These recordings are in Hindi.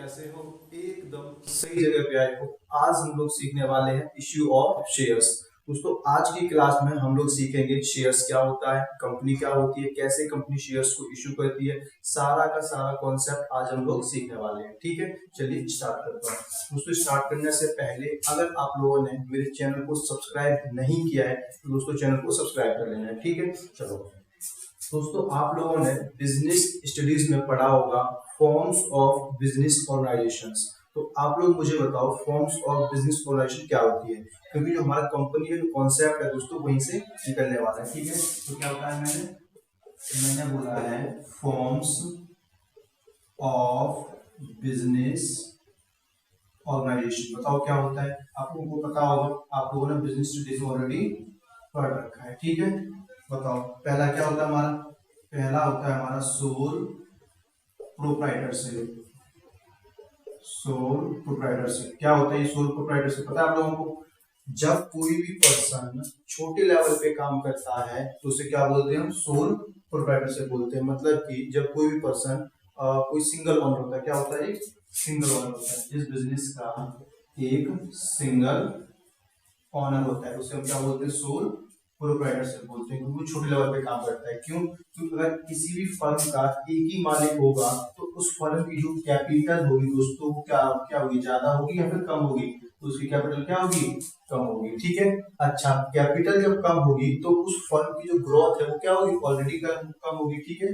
कैसे हो? एकदम सही जगह पे आए हो। आज हम लोग सीखने वाले हैं इश्यू ऑफ शेयर्स। दोस्तों आज की क्लास में हम लोग सीखेंगे शेयर्स क्या होता है, कंपनी क्या होती है, कैसे कंपनी शेयर्स को इश्यू करती है। सारा का सारा कॉन्सेप्ट आज हम लोग सीखने वाले हैं। ठीक है, चलिए स्टार्ट करता हूँ। दोस्तों स्टार्ट करने से पहले अगर आप लोगों ने मेरे चैनल को सब्सक्राइब नहीं किया है तो दोस्तों चैनल को सब्सक्राइब कर लेना है। ठीक है, चलो दोस्तों आप लोगों ने बिजनेस स्टडीज में पढ़ा होगा फॉर्म्स ऑफ बिजनेस ऑर्गेनाइजेशंस। तो आप लोग मुझे बताओ फॉर्म्स ऑफ बिजनेस ऑर्गेनाइजेशन क्या होती है, क्योंकि जो हमारा कंपनी का जो कॉन्सेप्ट है दोस्तों वहीं से निकलने वाला है। ठीक है, तो क्या होता है, मैंने बोला है फॉर्म्स ऑफ बिजनेस ऑर्गेनाइजेशन। बताओ क्या होता है, आप लोगों को पता होगा, आप लोगों ने बिजनेस स्टडीज में ऑलरेडी पढ़ रखा है। ठीक है, बताओ पहला क्या होता है हमारा, पहला होता है हमारा सोल प्रोप्राइटरशिप। सोल प्रोप्राइटरशिप क्या होता है, ये सोल प्रोप्राइटरशिप पता है आप लोगों को? जब कोई भी पर्सन छोटे लेवल पे काम करता है तो उसे क्या बोलते हैं हम, सोल प्रोप्राइटरशिप बोलते हैं। मतलब कि जब कोई भी पर्सन कोई सिंगल ओनर होता है, क्या होता है, एक सिंगल ओनर होता है। जिस बिजनेस का एक सिंगल ओनर होता है उसे हम क्या बोलते हैं, सोल प्रोप्राइटरशिप बोलते हैं, क्योंकि छोटे लेवल पे काम करता है। क्यों? क्योंकि अगर किसी भी फर्म का एक ही मालिक होगा तो उस फर्म की जो कैपिटल होगी दोस्तों वो क्या क्या होगी, ज्यादा होगी या फिर कम होगी? तो उसकी कैपिटल क्या होगी, कम होगी। ठीक है, अच्छा कैपिटल जब कम होगी तो उस फर्म की जो ग्रोथ है वो क्या होगी, ऑलरेडी कम होगी। ठीक है,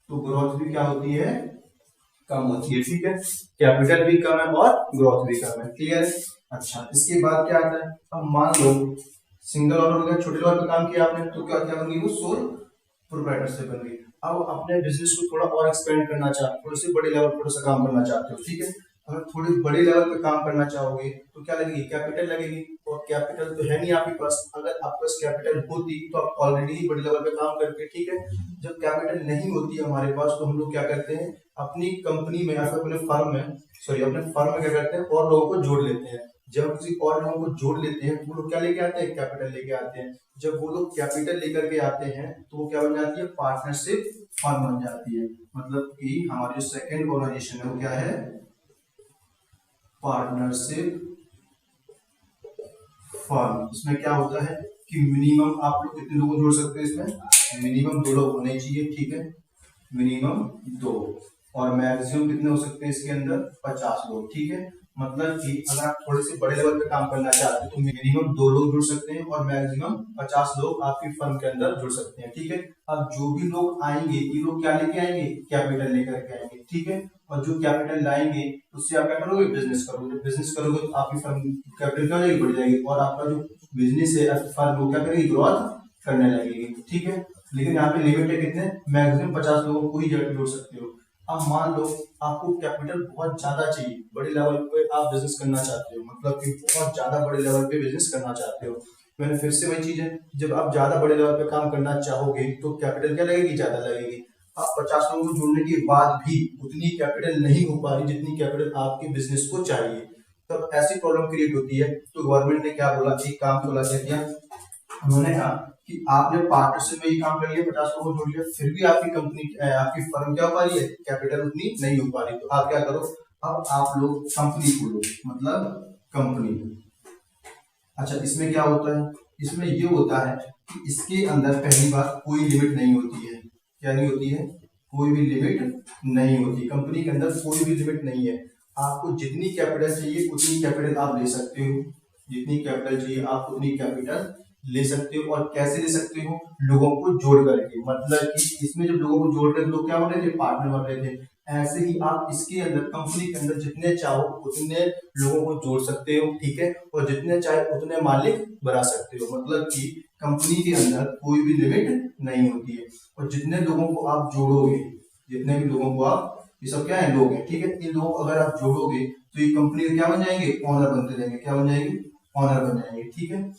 तो ग्रोथ भी क्या होती है, कम होती है। ठीक है, कैपिटल भी कम है और ग्रोथ भी कम है। क्लियर है? अच्छा इसके बाद क्या आता है, अब मान लो सिंगल ओनर हो गया, छोटे लेवल पे काम किया आपने तो क्या क्या बन गई, वो सोल प्रोप्राइटरशिप बन गई। अब अपने बिजनेस को थोड़ा और एक्सपेंड करना चाहते हो, थोड़े से बड़े लेवल थोड़ा सा काम करना चाहते हो। ठीक है, अगर थोड़ी बड़े लेवल पे काम करना चाहोगे तो क्या लगेगी, कैपिटल लगेगी। और कैपिटल तो है नहीं आपके पास, अगर आपके पास कैपिटल होती तो आप ऑलरेडी ही बड़े लेवल पे काम करते। ठीक है, जब कैपिटल नहीं होती है हमारे पास तो हम लोग क्या करते हैं, अपनी कंपनी में या फिर अपने फर्म में क्या करते हैं, और लोगों को जोड़ लेते हैं। जब किसी और लोगों को जोड़ लेते हैं तो वो लोग क्या लेके आते हैं, कैपिटल लेके आते हैं। जब वो लोग कैपिटल लेकर के आते हैं तो वो क्या बन जाती है, पार्टनरशिप फर्म बन जाती है। मतलब कि हमारी जो सेकंड ऑर्गेनाइजेशन है वो क्या है, पार्टनरशिप फर्म। इसमें क्या होता है कि मिनिमम आप लोग कितने लोगों को जोड़ सकते हैं, इसमें मिनिमम 2 लोग होने चाहिए। ठीक है, मिनिमम 2, और मैक्सिमम कितने हो सकते हैं इसके अंदर, 50 लोग। ठीक है, मतलब कि अगर आप थोड़े से बड़े लेवल पे काम करना चाहते हैं तो मिनिमम 2 लोग जुड़ सकते हैं और मैक्सिमम 50 लोग आपकी फर्म के अंदर जुड़ सकते हैं। ठीक है, अब जो भी लोग आएंगे ये लोग क्या लेके आएंगे, कैपिटल लेकर के आएंगे। ठीक है, और जो कैपिटल लाएंगे उससे आप क्या करोगे, बिजनेस करोगे। बिजनेस करोगे तो आपकी फर्म कैपिटल क्या हो जाएगी, बढ़ जाएगी, और आपका जो बिजनेस है फर्म वो क्या करेगी, ग्रोथ करने लगेगी। ठीक है, लेकिन यहाँ पे लिमिट है कितने, मैक्सिमम 50 लोगों को ही जोड़ सकते हो। अब मान लो आपको कैपिटल बहुत ज्यादा चाहिए, बड़े लेवल पे आप बिजनेस करना चाहते हो, मतलब कि बहुत ज्यादा बड़े लेवल पे बिजनेस करना चाहते हो। मैंने फिर से वही चीज है, जब आप ज्यादा बड़े लेवल पे काम करना चाहोगे तो कैपिटल क्या लगेगी, ज्यादा लगेगी। आप 50 लोगों को जोड़ने के बाद भी उतनी कैपिटल नहीं हो पा रही जितनी कैपिटल आपके बिजनेस को चाहिए, तब ऐसी प्रॉब्लम क्रिएट होती है। तो गवर्नमेंट ने क्या बोला, एक काम खोला किया, उन्होंने कहा कि आपने पार्टनरशिप में ये काम कर लिया, 50 लोगों को जोड़ लिया, फिर भी आपकी कंपनी आपकी फर्म क्या हो पा रही है, कैपिटल उतनी नहीं हो पा रही, तो आप क्या करो, अब आप लोग कंपनी खोलो, मतलब कंपनी। अच्छा इसमें क्या होता है, इसमें ये होता है कि इसके अंदर पहली बात कोई लिमिट नहीं होती है। क्या नहीं होती है, कोई भी लिमिट नहीं होती, कंपनी के अंदर कोई भी लिमिट नहीं है। आपको जितनी कैपिटल चाहिए उतनी कैपिटल आप ले सकते हो, जितनी कैपिटल चाहिए आप उतनी कैपिटल ले सकते हो। और कैसे ले सकते हो, लोगों को जोड़ करके। मतलब कि इसमें जब लोगों को जोड़ कर लोग क्या बन रहे थे, पार्टनर बन रहे थे। ऐसे ही आप इसके अंदर कंपनी के अंदर जितने चाहो उतने लोगों को जोड़ सकते हो। ठीक है, और जितने चाहे उतने मालिक बना सकते हो। मतलब कि कंपनी के अंदर कोई भी लिमिट नहीं होती है, और जितने लोगों को आप जोड़ोगे, जितने भी लोगों को आप, ये सब क्या है, लोग हैं। ठीक है, इन लोगों को अगर आप जोड़ोगे तो ये कंपनी के क्या बन जाएंगे, ऑनर बनते जाएंगे। क्या बन जाएंगे, ऑनर बन जाएंगे। ठीक है,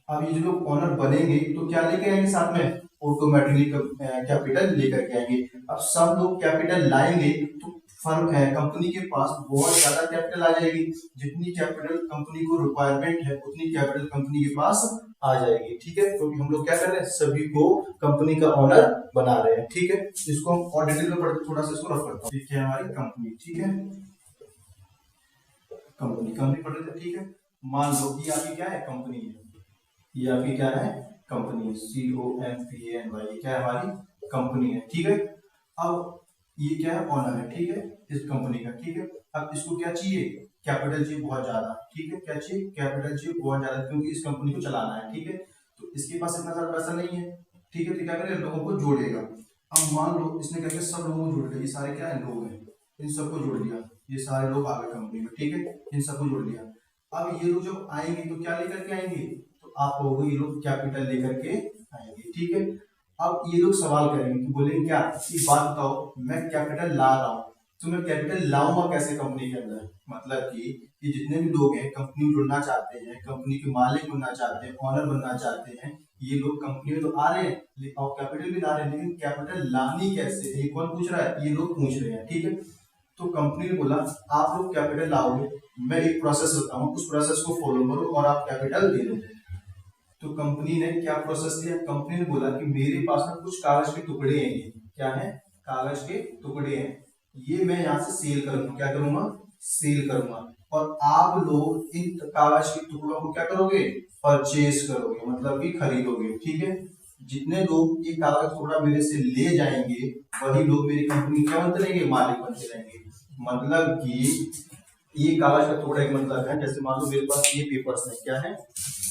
अब ये जो लोग ऑनर बनेंगे तो क्या लेके आएंगे साथ में, ऑटोमेटिकली कैपिटल लेकर के आएंगे। अब सब लोग कैपिटल लाएंगे तो फर्म है, कंपनी के पास बहुत ज्यादा कैपिटल आ जाएगी। जितनी कैपिटल कंपनी को रिक्वायरमेंट है उतनी कैपिटल कंपनी के पास आ जाएगी। ठीक है, क्योंकि हम लोग क्या कर रहे हैं, सभी को कंपनी का ऑनर बना रहे हैं। ठीक है, इसको हम और डिटेल में पढ़ते, थोड़ा सा इसको रफ करता हूँ। ठीक है, हमारी कंपनी। ठीक है, कंपनी कंपनी पढ़ रहे थे, ठीक है। मान लो ये आपकी क्या है, कंपनी है, ये आपकी क्या है, कंपनी है, COMPANY, ये क्या है, हमारी कंपनी है, ठीक है। अब ये क्या है, ऑनर है, ठीक है, इस कंपनी का, ठीक है। अब इसको क्या चाहिए, कैपिटल चाहिए बहुत ज्यादा, ठीक है, क्या चाहिए, कैपिटल चाहिए बहुत ज्यादा, क्योंकि इस कंपनी को चलाना है, ठीक है। तो इसके पास इतना ज्यादा पैसा नहीं है, ठीक है, तो क्या करेगा, लोगों को जोड़ेगा। अब मान लो इसने क्या किया, सब लोगों को जोड़ दिया, ये सारे क्या है, लोग हैं, इन सबको जोड़ दिया, ये सारे लोग आ गए कंपनी में, ठीक है, इन सबको जोड़ दिया। अब ये लोग जब आएंगे तो क्या लेकर के आएंगे, तो आप लोगों ये लोग कैपिटल लेकर के आएंगे, ठीक है। अब ये लोग सवाल करेंगे कि बोलेंगे क्या, एक बात बताओ, मैं कैपिटल ला रहा हूँ, तो मैं कैपिटल लाऊंगा कैसे कंपनी के अंदर, मतलब कि जितने भी लोग हैं कंपनी में जुड़ना चाहते हैं, कंपनी के मालिक बनना चाहते हैं, ऑनर बनना चाहते हैं, ये लोग कंपनी में तो आ रहे हैं और कैपिटल भी ला रहे हैं, लेकिन कैपिटल लानी कैसे, ये कौन पूछ रहा है, ये लोग पूछ रहे हैं, ठीक है। तो कंपनी ने बोला आप लोग कैपिटल लाओगे, मैं एक प्रोसेस बताऊं, उस प्रोसेस को फॉलो करो और आप कैपिटल दे दो। तो कंपनी ने क्या प्रोसेस दिया, कंपनी ने बोला कि मेरे पास में कुछ कागज के टुकड़े हैं, ये क्या है, कागज के टुकड़े हैं, ये मैं यहाँ से सेल करूंगा, क्या करूंगा, सेल करूंगा, और आप लोग इन कागज के टुकड़ों को क्या करोगे, परचेज करोगे, मतलब कि खरीदोगे, ठीक है। जितने लोग ये कागज टुकड़ा मेरे से ले जाएंगे वही लोग मेरी कंपनी क्या बनते रहेंगे, मालिक बनते रहेंगे। मतलब कि ये कागज का टुकड़ा एक मतलब है, जैसे मान लो मेरे पास ये पेपर्स है, क्या है,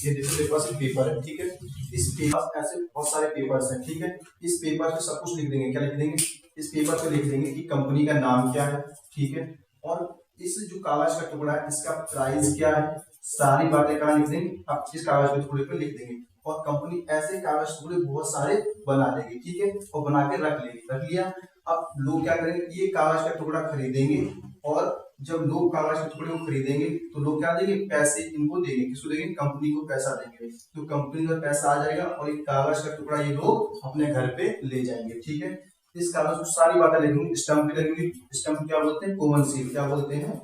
ये देखो मेरे पास एक पेपर है, ठीक है, इस पेपर ऐसे बहुत सारे पेपर्स हैं, ठीक है। इस पेपर पे सब कुछ लिख देंगे, क्या लिख देंगे, इस पेपर पे लिख देंगे कि कंपनी का नाम क्या है, ठीक है, और इस जो कागज का टुकड़ा है इसका प्राइस क्या है, सारी बातें कहाँ लिख देंगे, अब इस कागज के टुकड़े पे लिख देंगे, और कंपनी ऐसे कागज टुकड़े बहुत सारे बना देगी, ठीक है, और बना के रख लेगी, रख लिया। अब लोग क्या करेंगे, ये कागज का टुकड़ा खरीदेंगे, और जब लोग कागज के टुकड़े को खरीदेंगे तो लोग क्या देंगे, पैसे इनको देंगे, किसको देंगे, कंपनी को पैसा देंगे, तो कंपनी का पैसा आ जाएगा और एक कागज का टुकड़ा ये लोग अपने घर पे ले जाएंगे, ठीक है। इस कागज को सारी बातें लिखेंगे, स्टम्प पे लगेंगे, स्टम्प क्या बोलते हैं, कॉमन सील, क्या बोलते हैं,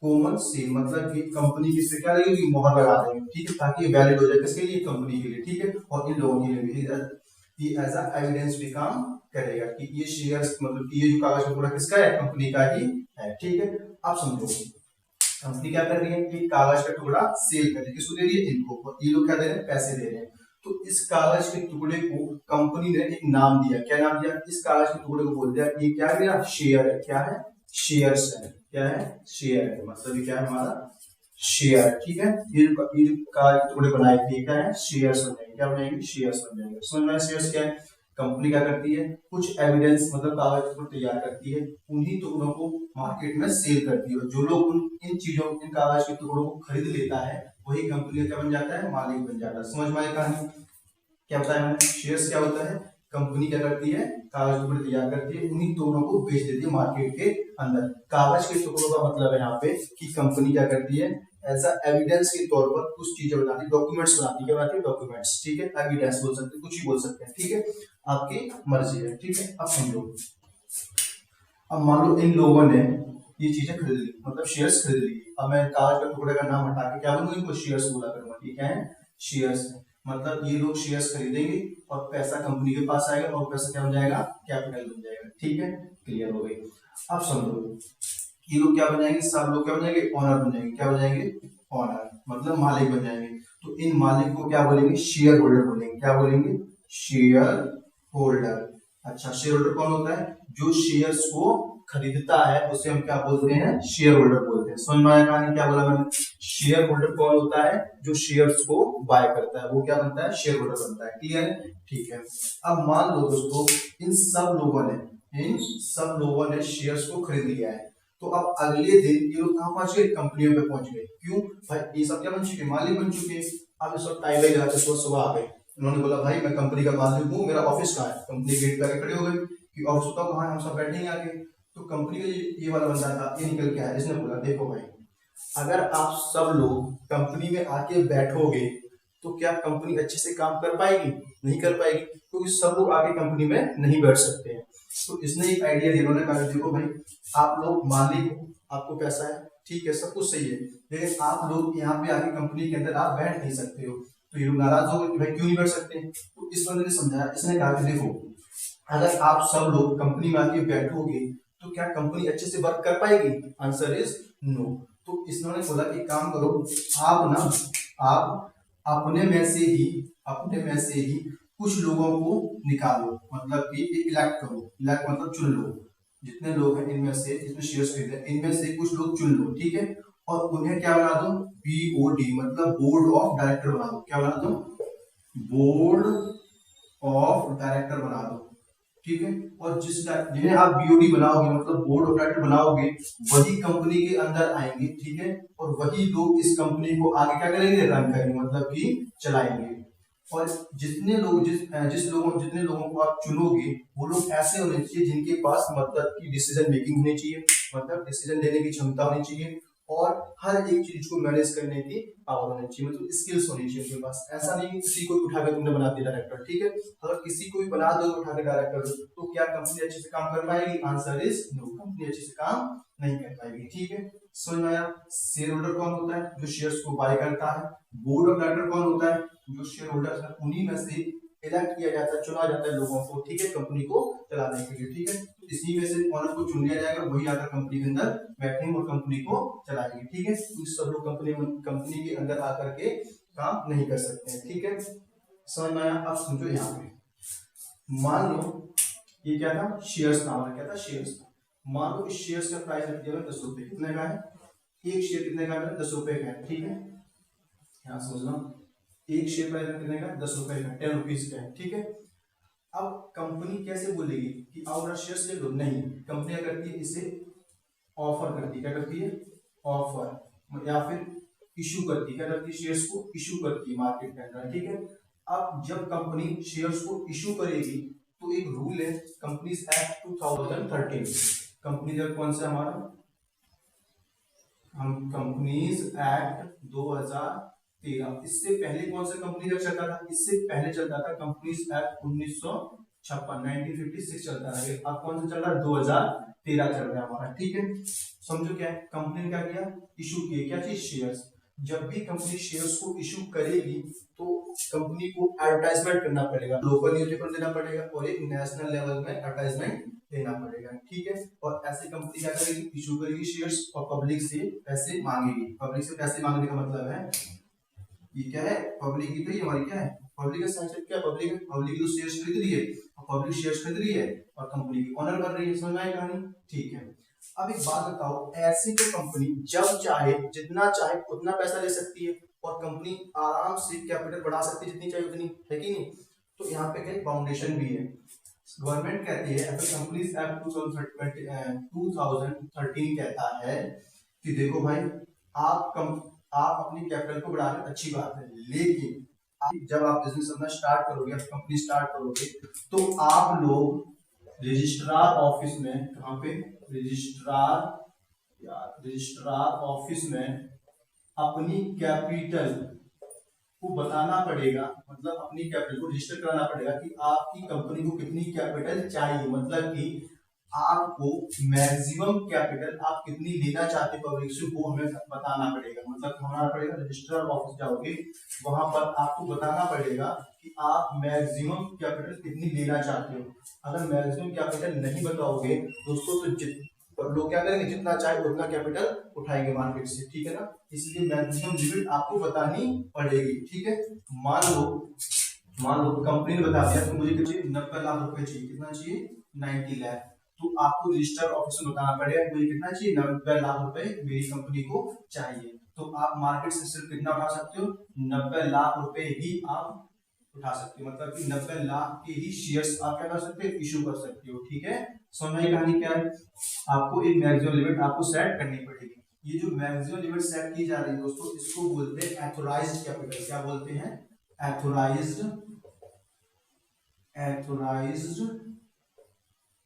कॉमन सील, मतलब कि कंपनी की से क्या लगेगी, मोहर लगा देंगे, ठीक है, ताकि वैलिड हो जाए, किसके लिए, कंपनी के लिए, ठीक है, और इन लोगों के लिए भी ये एज अ एविडेंस भी काम करेगा कि ये शेयर्स, मतलब कि ये जो कागज का टुकड़ा किसका है, कंपनी का ही है, ठीक है। आप समझो कंपनी क्या कर रही है, कि कागज का टुकड़ा सेल कर रही है, किसको दे रही है, इनको, और ये लोग क्या दे रहे हैं, पैसे दे रहे हैं। तो इस कागज के टुकड़े को कंपनी ने एक नाम दिया, क्या नाम दिया, इस कागज के टुकड़े को बोल दिया ये क्या है, मेरा शेयर है, क्या है, शेयर्स है, क्या है, शेयर है, मतलब ये क्या है, हमारा शेयर, ठीक है। ये जो कागज के टुकड़े बनाए थे क्या है, शेयर्स बन जाएंगे, क्या बनेंगे, शेयर्स बन जाएंगे। समझ में, शेयर्स क्या है, कंपनी क्या करती है, कुछ एविडेंस मतलब कागज को तैयार करती है, उन्हीं टुकड़ों को मार्केट में सेल करती है, और जो लोग इन चीजों, इन कागज के टुकड़ों को खरीद लेता है वही कंपनी का क्या बन जाता है, मालिक बन जाता है। समझ में आई कहानी, क्या बताया मैंने, शेयर्स क्या होता है, कंपनी क्या करती है, कागज टुकड़े तैयार करती है, उन्हीं टुकड़ों को बेच देती है मार्केट के अंदर। कागज के टुकड़ों का मतलब है यहाँ पे कि कंपनी क्या करती है, एज एविडेंस के तौर पर कुछ चीजें बनाती है, डॉक्यूमेंट्स बनाती है, क्या बनाती है, डॉक्यूमेंट्स, ठीक है, एविडेंस बोल सकते हैं, कुछ ही बोल सकते हैं, ठीक है, आपकी मर्जी है, ठीक है। अब समझो, अब मान लो इन लोगों ने ये चीजें खरीद ली, मतलब शेयर्स खरीद ली, अब मैं कागज का टुकड़े का नाम हटा के क्या बोलूंगा, इनको शेयर्स बोला करूंगा, ठीक है, शेयर्स, मतलब ये लोग शेयर्स खरीदेंगे और पैसा कंपनी के पास आएगा, और पैसा क्या बन जाएगा, कैपिटल बन जाएगा, ठीक है, क्लियर हो गई। अब समझो ये लोग क्या बन जाएंगे, सब लोग क्या बन जाएंगे, ऑनर बन जाएंगे, क्या बन जाएंगे, ऑनर, मतलब मालिक बन जाएंगे। तो इन मालिक को क्या बोलेंगे, शेयर होल्डर बोलेंगे, क्या बोलेंगे, शेयर होल्डर। अच्छा, शेयर होल्डर कौन होता है, जो शेयर्स को खरीदता है उसे हम क्या बोलते हैं, शेयर होल्डर बोलते हैं। समझ में आया कहानी, क्या बोला मैंने, शेयर होल्डर कौन होता है, जो शेयर्स को बाय करता है वो क्या बनता है, शेयर होल्डर बनता है, क्लियर है, ठीक है। अब मान लो दोस्तों इन सब लोगों ने शेयर्स को खरीद लिया है, तो अब अगले दिन ये लोग कहाँ पहुंच गए, कंपनियों पे पहुंच गए, क्यों भाई, ये सब क्या बन चुके, मालिक बन चुके। अब इस वक्त टाइम लगा के सुबह आ गए, उन्होंने बोला भाई मैं कंपनी का मालिक हूँ, मेरा ऑफिस कहाँ है, कंपनी गेट पे खड़े हो गए कि ऑफिस बताओ कहाँ है, हम सब बैठेंगे आगे। तो कंपनी का ये वाला बंदा था, ये निकल के आया, इसने बोला देखो भाई, अगर आप सब लोग कंपनी में आके बैठोगे तो क्या कंपनी अच्छे से काम कर पाएगी, नहीं कर पाएगी, क्योंकि सब लोग आगे कंपनी में नहीं बैठ सकते हैं। तो इसने एक आइडिया दिया, उन्होंने कहा देखो भाई आप लोग मालिक हो, आपको पैसा है, ठीक है, सब कुछ सही है, लेकिन आप लोग यहाँ पे आके कंपनी के अंदर आप बैठ नहीं सकते हो। तो ये लोग नाराज हो गए, भाई क्यों नहीं बैठ सकते। तो इस बंदे ने समझाया, इसने कहा कि देखो अगर आप सब लोग कंपनी में आके बैठोगे तो क्या कंपनी अच्छे से वर्क कर पाएगी, आंसर इज नो। तो तो इन्होंने बोला कि काम करो, आप ना आप अपने में से ही कुछ लोगों को निकालो, मतलब कि इलेक्ट करो, इलेक्ट मतलब चुन लो, जितने लोग हैं इनमें से, जिसमें शेयर्स खरीदे इनमें से कुछ लोग चुन लो, ठीक है, और उन्हें क्या बना दो, BOD मतलब बोर्ड ऑफ डायरेक्टर बना दो, क्या बना दो, बोर्ड ऑफ डायरेक्टर बना दो, ठीक है। और जिन्हें आप BOD बनाओगे मतलब बोर्ड ऑफ डायरेक्टर बनाओगे, वही कंपनी के अंदर आएंगे, ठीक है, और वही लोग इस कंपनी को आगे क्या करेंगे, रन करेंगे, मतलब कि चलाएंगे। और जितने लोगों को आप चुनोगे वो लोग ऐसे होने चाहिए जिनके पास मतलब की डिसीजन मेकिंग होनी चाहिए, मतलब डिसीजन लेने की क्षमता होनी चाहिए, और हर एक चीज को मैनेज करने की पावर होनी चाहिए, मतलब स्किल्स होनी चाहिए उनके पास। ऐसा नहीं कि किसी को उठा के तुमने बना दिया डायरेक्टर, ठीक है, अगर किसी को भी बना दो उठा के डायरेक्टर तो क्या कंपनी अच्छे से काम कर पाएगी, आंसर इज नो, कंपनी अच्छे से काम नहीं कर पाएगी, ठीक है। समझ में आया। शेयर होल्डर कौन होता है, जो शेयर्स को बाय करता है। बोर्ड ऑफ डायरेक्टर कौन होता है, जो शेयर होल्डर है उन्हीं में से इलेक्ट किया जाता है, चुना जाता है लोगों को, ठीक है, कंपनी को चलाने के लिए, ठीक है, इसी में से ओनर को चुन लिया जाएगा, वही आकर कंपनी के अंदर बैठेंगे और कंपनी को चलाएंगे, ठीक है। तो सब लोग कंपनी के अंदर आकर के काम नहीं कर सकते हैं, ठीक है, समझ में आया। अब समझो यहाँ पे मान लो ये क्या था, शेयर्स नाम है, क्या था, शेयर्स। मान लो इस शेयर्स का प्राइस रख दिया 10 रुपए, कितने का है, एक शेयर कितने का है, 10 रुपए का है, ठीक है, यहाँ समझना, एक शेयर प्राइस कितने का, 10 रुपए का, 10 रुपीज का है, ठीक है। अब कंपनी कैसे बोलेगी कि आओ मेरा शेयर्स ले लो, नहीं, कंपनी क्या करती है, इसे ऑफर करती है, क्या करती है, ऑफर, या फिर इशू करती है, क्या करती है, शेयर्स को इशू करती है मार्केट के अंदर, ठीक है। अब जब कंपनी शेयर्स को इशू करेगी तो एक रूल है कंपनीज एक्ट 2013, कंपनी जब कौन सा हमारा, हम कंपनीज एक्ट 2013, इससे पहले कौन सा कंपनी जब चलता था, इससे पहले चलता था कंपनीज एक्ट 1956 चलता है, अब कौन सा चल रहा है, 2013 चल रहा है हमारा, ठीक है। समझो क्या है, कंपनी ने क्या किया, इशू किए, क्या चीज, शेयर्स। जब भी कंपनी शेयर्स को इशू करेगी तो कंपनी को एडवर्टाइजमेंट करना पड़ेगा, लोकल न्यूज़पेपर देना पड़ेगा और एक नेशनल लेवल में एडवर्टाइजमेंट देना पड़ेगा, ठीक है। और ऐसी कंपनी क्या करेगी, इशू करेगी शेयर्स और पब्लिक से पैसे मांगेगी। पब्लिक से पैसे मांगने का मतलब है, ये क्या है, पब्लिक ही तो ये हमारी क्या है, पब्लिक का सेंटर क्या, पब्लिक तो शेयर्स खरीद रही है, और पब्लिक शेयर्स खरीद रही है और कंपनी की ऑनर बन रही है, समझ में आई कहानी, ठीक है। अब एक बात बताओ, ऐसी तो कंपनी जब चाहे जितना चाहे उतना पैसा ले सकती है और कंपनी आराम से कैपिटल बढ़ा सकती है जितनी चाहे उतनी, है कि नहीं। तो यहाँ पे क्या बाउंडेशन भी है, गवर्नमेंट कहती है, कंपनीज एक्ट 2013 कहता है कि देखो भाई, आप अपनी कैपिटल को बढ़ा रहे, अच्छी बात है, लेकिन जब आप बिजनेस अपना स्टार्ट करोगे, कंपनी स्टार्ट करोगे, तो आप लोग रजिस्ट्रार ऑफिस में, कहाँ पे, रजिस्ट्रार ऑफिस में अपनी कैपिटल को बताना पड़ेगा, मतलब अपनी कैपिटल को रजिस्टर कराना पड़ेगा कि आपकी कंपनी को कितनी कैपिटल चाहिए, मतलब कि आपको मैक्सिमम कैपिटल आप कितनी लेना चाहते हो पब्लिक से, वो हमें बताना पड़ेगा। मतलब हमारा पड़ेगा, रजिस्ट्रार ऑफिस जाओगे, वहां पर आपको बताना पड़ेगा कि आप मैक्सिमम कैपिटल कितनी लेना चाहते हो। अगर मैक्सिमम कैपिटल नहीं बताओगे दोस्तों तो लोग क्या करेंगे, जितना चाहे उतना कैपिटल उठाएंगे मार्केट से, ठीक है ना, इसलिए मैक्सिमम लिमिट आपको बतानी पड़ेगी, ठीक है। मान लो कंपनी ने बता दिया कि मुझे चाहिए 90 लाख रुपए चाहिए, कितना चाहिए, 90 लाख, तो आपको रजिस्टर ऑफिस में बताना पड़ेगा मुझे कितना चाहिए, 90 लाख रुपए मेरी कंपनी को चाहिए। तो आप मार्केट से सिर्फ कितना उठा सकते हो, 90 लाख रुपए ही आप उठा सकते हो, मतलब कि 90 लाख के ही शेयर्स आप क्या कर सकते हो, इशू कर सकते हो, ठीक है। समझ में कहानी क्या है, आपको एक मैक्सिमम लिमिट आपको सेट करनी पड़ेगी। ये जो मैक्सिमम लिमिट सेट की जा रही है दोस्तों, इसको बोलते हैं एथोराइज्ड कैपिटल, क्या बोलते हैं, एथोराइज्ड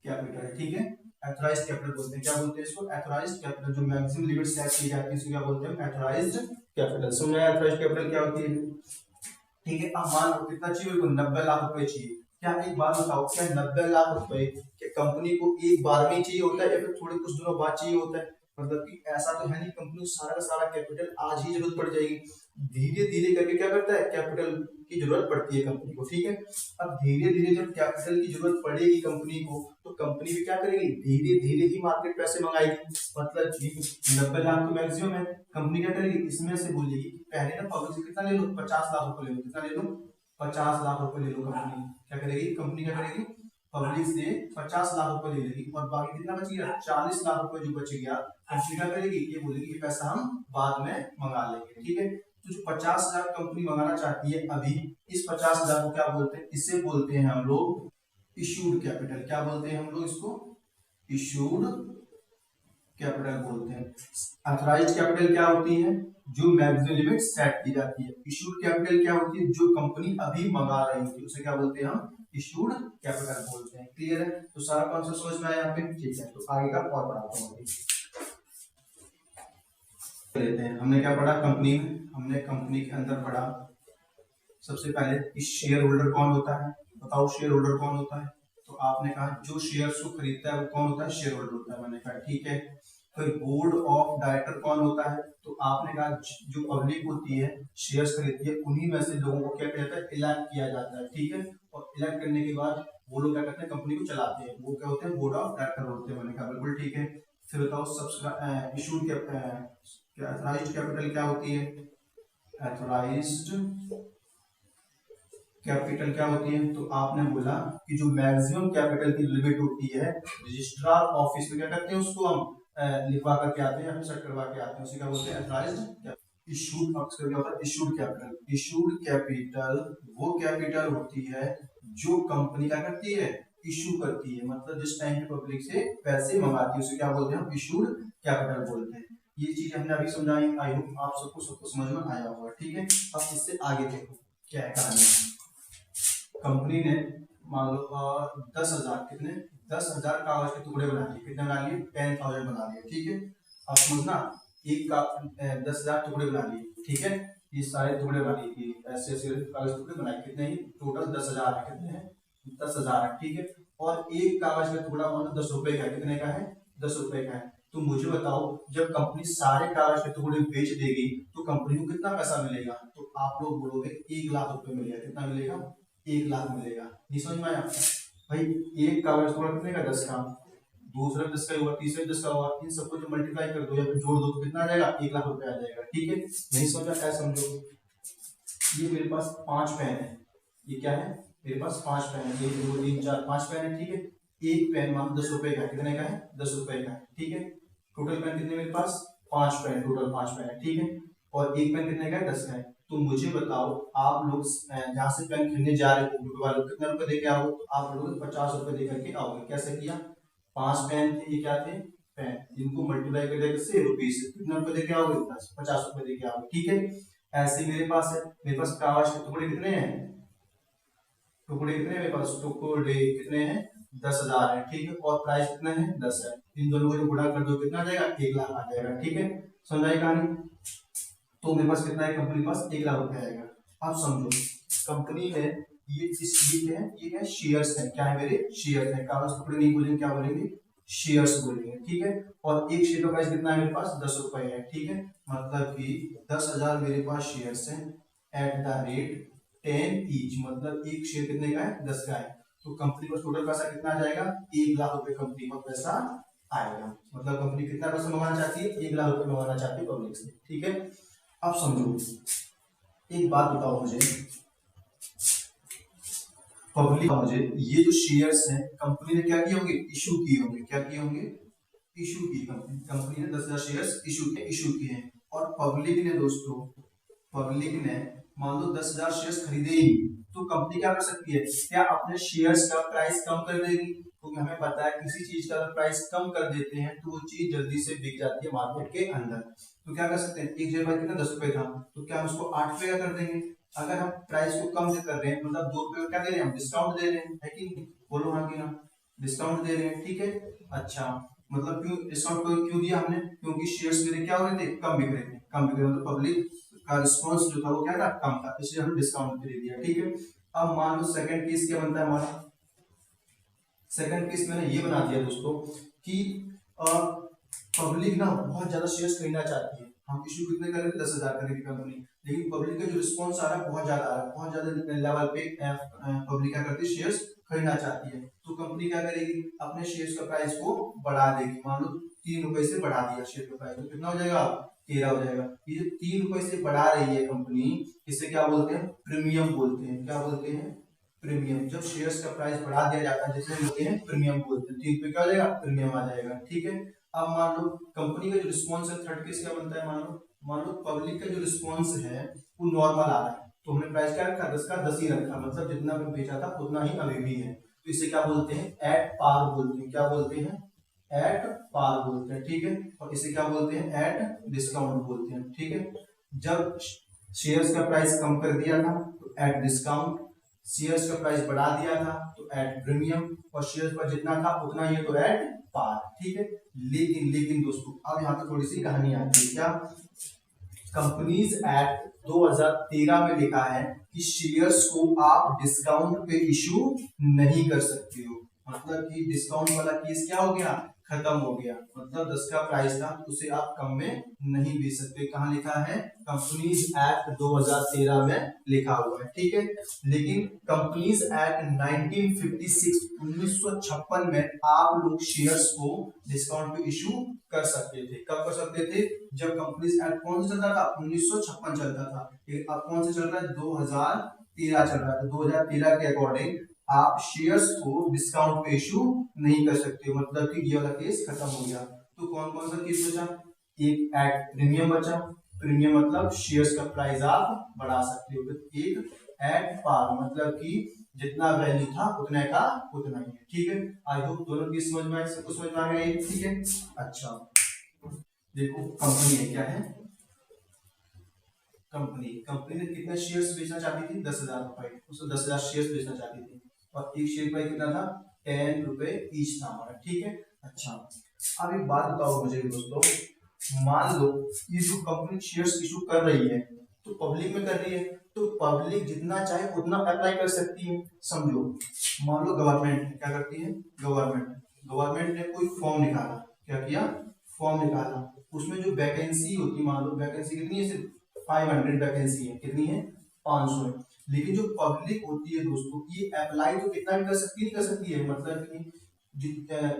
कैपिटल, ठीक है, एथोराइज्ड कैपिटल बोलते हैं, क्या बोलते हैं इसको, एथोराइज्ड कैपिटल। जो मैक्सिमम लिमिट सेट की जाती है इसको क्या बोलते हैं, एथोराइज्ड कैपिटल। समझ में आया एथोराइज्ड कैपिटल क्या होती है, ठीक है। अब मान लो कितना चाहिए, 90 लाख रुपए चाहिए। क्या एक बात बताओ, क्या 90 लाख रुपए कंपनी को एक बार में चाहिए होता है या फिर थोड़े कुछ दिनों बाद चाहिए होता है, मतलब कि ऐसा तो है नहीं कंपनी को सारा का सारा कैपिटल आज ही जरूरत पड़ जाएगी, धीरे धीरे करके क्या करता है कैपिटल की जरूरत पड़ती है कंपनी को, ठीक है। अब धीरे धीरे जब कैपिटल की जरूरत पड़ेगी कंपनी को तो कंपनी भी क्या करेगी, धीरे धीरे ही मार्केट पैसे मंगाएगी। मतलब कि 90 लाख तो मैक्सिमम है, कंपनी क्या करेगी इसमें से बोलेगी पहले ना पब्लिक से कितना ले लो, 50 लाख रुपए ले लो, कितना ले लो, 50 लाख रुपए ले लो। कंपनी क्या करेगी, कंपनी क्या करेगी पब्लिक से 50 लाख रुपए ले लेगी और बाकी कितना बच गया 40 लाख रुपए जो बच गया कंपनी क्या करेगी, ये बोलेगी ये पैसा हम बाद में मंगा लेंगे, ठीक है। तो जो 50 लाख कंपनी मंगाना चाहती है अभी, इस 50 लाख को क्या बोलते हैं, इसे बोलते हैं हम लोग इशूड कैपिटल। क्या बोलते हैं हम लोग इसको, इशूड कैपिटल बोलते हैं। ऑथराइज्ड कैपिटल क्या होती है, जो मैक्सिमम लिमिट सेट की जाती है। इशूड कैपिटल क्या होती है, जो कंपनी अभी मंगा रही होती है उसे क्या बोलते हैं हम, इशूड कैपिटल बोलते हैं। क्लियर है, तो सारा कॉन्सेप्ट समझ में आया यहाँ पे, ठीक है। तो आगे का और पढ़ाता हूँ लेते हैं। हमने क्या पढ़ा कंपनी में, हमने कंपनी के अंदर पढ़ा सबसे पहले इस शेयर होल्डर कौन होता है, बताओ शेयर होल्डर कौन होता है। तो आपने कहा जो शेयर्स को खरीदता है वो कौन होता है, शेयर होल्डर होता है, मैंने कहा ठीक है। फिर बोर्ड ऑफ डायरेक्टर कौन होता है, तो आपने कहा जो पब्लिक होती है शेयर्स खरीदती है उन्हीं में से लोगों को क्या किया जाता है, इलेक्ट किया जाता है, ठीक है। और इलेक्ट करने के बाद वो लोग क्या करते हैं, कंपनी को चलाते हैं, वो क्या होते हैं, बोर्ड ऑफ डायरेक्टर होते हैं, मैंने कहा बिल्कुल ठीक है। फिर बताओ इशूड ऑथराइज्ड कैपिटल क्या होती है, ऑथराइज्ड कैपिटल क्या होती है, तो आपने बोला कि जो मैक्सिमम कैपिटल की लिमिट होती है रजिस्ट्रार ऑफिस में क्या करते हैं उसको हम लिखवा करके आते हैं, सेट करवा के आते हैं, उसे क्या बोलते हैं ऑथराइज्ड। इशूड क्या होता है, इशूड कैपिटल। इशूड कैपिटल वो कैपिटल होती है जो कंपनी क्या करती है, इशू करती है, मतलब जिस टाइम पे पब्लिक से पैसे मंगाती है उसे क्या बोलते हैं हम, इशूड कैपिटल बोलते हैं। ये चीज हमने अभी समझाई, आई होप आप सबको समझ में आया होगा, ठीक है। अब इससे आगे देखो क्या है कहानी। कंपनी ने मान लो 10,000 कितने 10,000 कागज के टुकड़े बना लिए, कितने बना लिए, 10,000 बना लिए, ठीक है। अब समझना एक का 10,000 टुकड़े बना लिए, ठीक है। ये सारे टुकड़े बना लिए, ऐसे ऐसे कागज टुकड़े बनाए, कितने ही टोटल 10,000 है, कितने हैं 10,000 है, ठीक है। और एक कागज का टुकड़ा मान लो 10 रुपए का, कितने का है 10 रुपए का है। तो मुझे बताओ जब कंपनी सारे कागज के टुकड़े बेच देगी तो कंपनी को कितना पैसा मिलेगा, तो आप लोग बोलोगे 1 लाख रुपए मिलेगा, कितना मिलेगा 1 लाख मिलेगा। नहीं समझ में आया भाई, एक कागज टुकड़ा कितने का 10 का, दूसरा 10 का हुआ, तीसरा 10 का हुआ, इन सबको जब मल्टीप्लाई कर दो या फिर जोड़ दो तो कितना आ जाएगा 1 लाख रुपए आ जाएगा, ठीक है। नहीं समझा, क्या समझो, ये मेरे पास 5 पेन है, ये क्या है मेरे पास 5 पेन है, 1 2 3 4 5 पेन है, ठीक है। एक पेन मान 10 रुपए का, कितने का है 10 रुपए का, ठीक है। टोटल पेन कितने मेरे पास 5 पेन, टोटल 5 पेन है, ठीक है। और एक पेन कितने का है 10 का है। तो मुझे बताओ आप लोग जहाँ से पेन खरीदने जा रहे हो बुक वाले कितने रुपए देके आओगे, तो आप लोग 50 रुपए दे करके आओगे। कैसे किया, 5 पेन थे, ये क्या थे पेन, इनको मल्टीप्लाई कर देकर से रुपीस, कितने रुपए देके आओगे 50 रुपए देके आओगे, ठीक है। ऐसे मेरे पास है, मेरे पास कागज के टुकड़े कितने हैं, टुकड़े कितने हैं मेरे पास, टुकड़े कितने हैं 10,000 है, ठीक है। और प्राइस कितना है 10 है, इन दोनों को जो गुणा कर दो कितना आ जाएगा 1 लाख आ जाएगा, ठीक है। समझाई कहानी, तो मेरे पास कितना है, कंपनी के पास 1 लाख रुपए आएगा। अब समझो कंपनी है ये ये है शेयर्स है, क्या है मेरे शेयर्स है, कागज टुकड़े नहीं बोलेंगे, क्या बोलेंगे शेयर्स बोलेंगे, ठीक है। और एक शेयर का प्राइस कितना है मेरे पास 10 रुपए है, ठीक है। मतलब कि 10,000 मेरे पास शेयर्स हैं एट द रेट 10 ईच, मतलब एक शेयर कितने का है 10 का है। तो कंपनी को टोटल पैसा कितना आ जाएगा 1 लाख रुपए कंपनी को पैसा आएगा। मतलब कंपनी कितना पैसा मंगाना चाहती है 1 लाख रुपए मंगाना चाहती है पब्लिक से, ठीक है। अब समझो एक बात बताओ मुझे, पब्लिक मुझे ये जो शेयर्स हैं कंपनी ने क्या किए होंगे, इशू किए होंगे, क्या किए होंगे इशू की, कंपनी ने 10,000 शेयर्स इशू किए हैं। और पब्लिक ने दोस्तों, पब्लिक ने मान लो 10,000 शेयर्स खरीदे ही, तो कंपनी क्या कर सकती है, क्या अपने शेयर्स का प्राइस कम कर देगी, क्योंकि हमें पता है किसी चीज का प्राइस कम कर देते हैं तो वो चीज जल्दी से बिक जाती है मार्केट के अंदर। तो क्या कर सकते हैं, एक शेयर कितना 10 रुपए था, तो क्या हम उसको 8 रुपए का कर देंगे। अगर हम प्राइस को कम कर रहे हैं मतलब 2 रुपए का क्या दे रहे हैं, हम डिस्काउंट दे रहे हैं, है कि नहीं, बोलो हाँ कि ना, डिस्काउंट दे रहे हैं, ठीक है। अच्छा मतलब क्यों डिस्काउंट क्यों दिया हमने, क्योंकि शेयर्स मेरे क्या हो रहे थे, कम बिक रहे थे, कम बिक रहे, मतलब पब्लिक का रिस्पांस जो था वो क्या था, कम था, इसलिए हमने डिस्काउंट दे दिया, ठीक है। अब मान लो सेकंड केस क्या बनता है हमारा, सेकंड केस मैंने ये बना दिया दोस्तों कि पब्लिक ना बहुत ज्यादा शेयर्स खरीदना चाहती है। हम इशू कितने कर रहे थे, 10,000 करेगी कंपनी, लेकिन पब्लिक का जो रिस्पॉन्स आ रहा है बहुत ज्यादा आ रहा है, बहुत ज्यादा लेवल पे पब्लिक क्या करती है, शेयर्स खरीदना चाहती है। तो कंपनी क्या करेगी, अपने शेयर्स का प्राइस को बढ़ा देगी। मान लो 3 रुपए से बढ़ा दिया शेयर का प्राइस, तो कितना हो जाएगा, 13 हो जाएगा। ये जो 3 रुपए से बढ़ा रही है कंपनी, इसे क्या बोलते हैं, प्रीमियम बोलते हैं। क्या बोलते हैं, प्रीमियम। जब शेयर्स का प्राइस बढ़ा दिया जाता है जिसे बोलते हैं प्रीमियम बोलते हैं, 3 रुपए क्या हो जाएगा, प्रीमियम आ जाएगा। ठीक है, अब मान लो कंपनी का जो रिस्पॉन्स है थर्ड केस क्या बनता है, मान लो पब्लिक का जो रिस्पॉन्स है वो नॉर्मल आ रहा है, तो हमने प्राइस क्या रखा, 10 का 10 ही रखा, मतलब जितना भी बेचा था उतना ही अभी भी है। तो इसे क्या बोलते हैं, एट पार बोलते हैं। क्या बोलते हैं, एट पार बोलते हैं। ठीक है, और इसे क्या बोलते हैं, एट डिस्काउंट बोलते हैं। ठीक है, जब शेयर्स का प्राइस कम कर दिया था तो एट डिस्काउंट, शेयर्स का प्राइस बढ़ा दिया था तो एट प्रीमियम, और शेयर्स पर जितना था उतना ही तो एट पार। ठीक है, लेकिन दोस्तों अब यहाँ पे थोड़ी सी कहानी आती है। क्या, कंपनीज एक्ट 2013 में लिखा है कि शेयर्स को आप डिस्काउंट पे इशू नहीं कर सकते हो। मतलब कि डिस्काउंट वाला केस क्या हो गया, खत्म हो गया। मतलब 10 का प्राइस था उसे आप कम में नहीं बेच सकते। कहाँ लिखा है, कंपनीज एक्ट 2013 में लिखा हुआ है। ठीक है, लेकिन कंपनीज एक्ट 1956 में आप लोग शेयर्स को डिस्काउंट पे इशू कर सकते थे। कब कर सकते थे, जब कंपनीज एक्ट कौन सा चलता था, 1956 चलता था। अब कौन सा चल रहा है, 2013 चल रहा है। तो 2013 के अकॉर्डिंग आप शेयर्स को डिस्काउंट पे इशू नहीं कर सकते, मतलब कि ये वाला केस खत्म हो गया। तो कौन कौन सा केस बचा, एक एट प्रीमियम बचा, प्रीमियम मतलब शेयर्स का प्राइस आप बढ़ा सकते हो। एक एट पार, मतलब कि जितना वैल्यू था उतने का उतना ही है। ठीक है, आई होप दोनों की समझ में आए, सबको समझ में आ गया। ठीक है, अच्छा देखो कंपनी है, क्या है, कंपनी ने कितने शेयर्स बेचना चाहती थी, 10,000 रुपए, उसको 10,000 शेयर्स बेचना चाहती थी, और एक शेयर प्राइस कितना था, 10 रुपए ईच था हमारा। ठीक है, अच्छा अब एक बात बताओ मुझे दोस्तों, मान लो ये जो कंपनी शेयर्स इशू कर रही है तो पब्लिक में कर रही है, तो पब्लिक जितना चाहे उतना अप्लाई कर सकती है। समझो, मान लो गवर्नमेंट क्या करती है, गवर्नमेंट ने कोई फॉर्म निकाला, क्या किया, फॉर्म निकाला, उसमें जो वैकेंसी होती, मान लो वैकेंसी कितनी है, सिर्फ 500 वैकेंसी है, कितनी है, 500 है। लेकिन जो पब्लिक होती है दोस्तों, ये अप्लाई तो कितना भी कर सकती है, नहीं कर सकती है, मतलब कि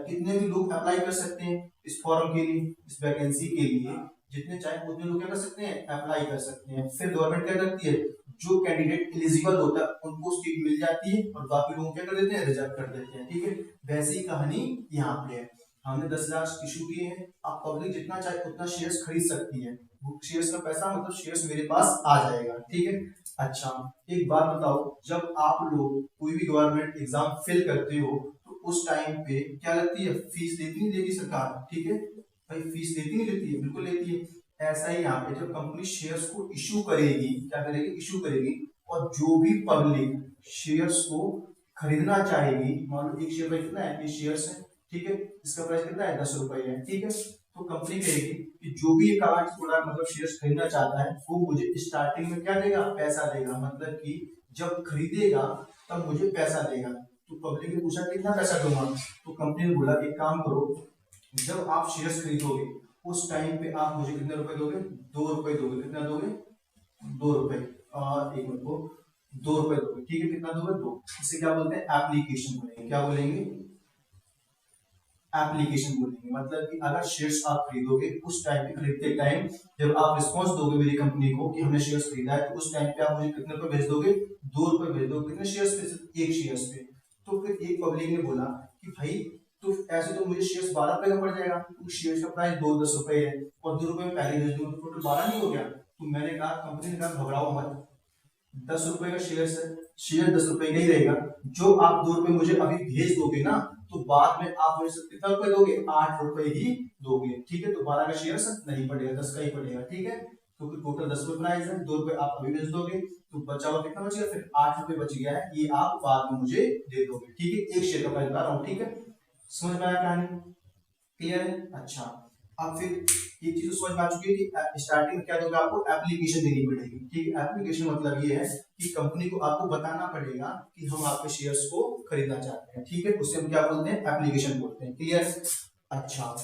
कितने भी लोग अप्लाई कर सकते हैं इस फॉर्म के लिए, इस वैकेंसी के लिए, जितने चाहे उतने लोग क्या कर सकते हैं, अप्लाई कर सकते हैं। फिर गवर्नमेंट क्या करती है, जो कैंडिडेट एलिजिबल होता है उनको सीट मिल जाती है, और बाकी लोगों क्या कर देते हैं, रिजेक्ट कर देते हैं। ठीक है, वैसी कहानी यहाँ पे है। हमने 10,000 इशू किए हैं, अब पब्लिक जितना चाहे उतना शेयर्स खरीद सकती है। वो शेयर्स का पैसा मतलब शेयर्स मेरे पास आ जाएगा। ठीक है, अच्छा एक बात बताओ, जब आप लोग कोई भी गवर्नमेंट एग्जाम फिल करते हो तो उस टाइम पे क्या लगती है, फीस लेती नहीं लेती सरकार। ठीक है भाई, फीस लेती नहीं लेती है, बिल्कुल लेती है। ऐसा ही यहाँ पे जब कंपनी शेयर्स को इशू करेगी, क्या करेगी, इशू करेगी, और जो भी पब्लिक शेयर्स को खरीदना चाहेगी, मान लो एक शेयर में कितना है, ये शेयर्स है, ठीक है, इसका प्राइस कितना है, 10 रुपए है। ठीक है, तो कंपनी कहेगी कि जो भी एक आज थोड़ा मतलब शेयर्स खरीदना चाहता है वो मुझे स्टार्टिंग में क्या देगा, पैसा देगा, मतलब कि जब खरीदेगा तब मुझे पैसा देगा। तो पब्लिक ने पूछा कितना पैसा दूंगा, तो कंपनी ने बोला एक काम करो, जब आप शेयर्स खरीदोगे उस टाइम पे आप मुझे कितने रुपए दोगे, 2 रुपए दोगे। कितना दोगे, 2 रुपए, और एक मिनट को 2 रुपए दोगे। ठीक है, कितना दोगे, 2। इसे क्या बोलते हैं, एप्लीकेशन बोलेंगे। क्या बोलेंगे, एप्लीकेशन बोलेंगे। मतलब कि अगर शेयर्स आप खरीदोगे उस टाइम पे, खरीदते टाइम जब आप रिस्पांस दोगे मेरी कंपनी को कि हमने शेयर्स खरीदा है, तो उस टाइम पे आप मुझे कितने रुपए भेज दोगे, 2 रुपए भेज दोगे। कितने शेयर्स पे, सिर्फ एक शेयर्स पे। तो फिर एक पब्लिक ने बोला कि भाई तो ऐसे तो मुझे शेयर्स 12 रुपए का पड़ जाएगा, क्योंकि शेयर्स का प्राइस 10 रुपए है, और 2 रुपए में पहले भेज दूंगा तो टोटल 12 नहीं हो गया। तो मैंने कहा, कंपनी ने कहा घबराओ मत, 10 रुपए का शेयर है, शेयर 10 रुपए का ही रहेगा। जो आप 2 रुपए मुझे अभी भेज दोगे ना, तो बाद में आप मुझे कितना रुपए दोगे, 8 रुपए ही दोगे। ठीक है, तो 12 का शेयर नहीं पड़ेगा, 10 का ही पड़ेगा। ठीक है, क्योंकि टोटल 10 रुपए प्राइस है, 2 रुपए आप अभी भेज दोगे, तो बचा हुआ कितना बच गया, फिर 8 रुपए बच गया है, ये आप बाद में मुझे दे दोगे। ठीक है, एक शेयर का प्राइस बता रहा हूँ। ठीक है, समझ में आया कहानी, क्लियर है। अच्छा अब फिर एक चीज समझ में आ चुकी है कि स्टार्टिंग में क्या दोगे, आपको एप्लीकेशन देनी पड़ेगी। ठीक है, एप्लीकेशन मतलब ये है कि कंपनी को आपको बताना पड़ेगा कि हम आपके शेयर्स को खरीदना चाहते हैं। ठीक है, उससे हम क्या बोलते हैं, एप्लीकेशन बोलते हैं। क्लियर। अच्छा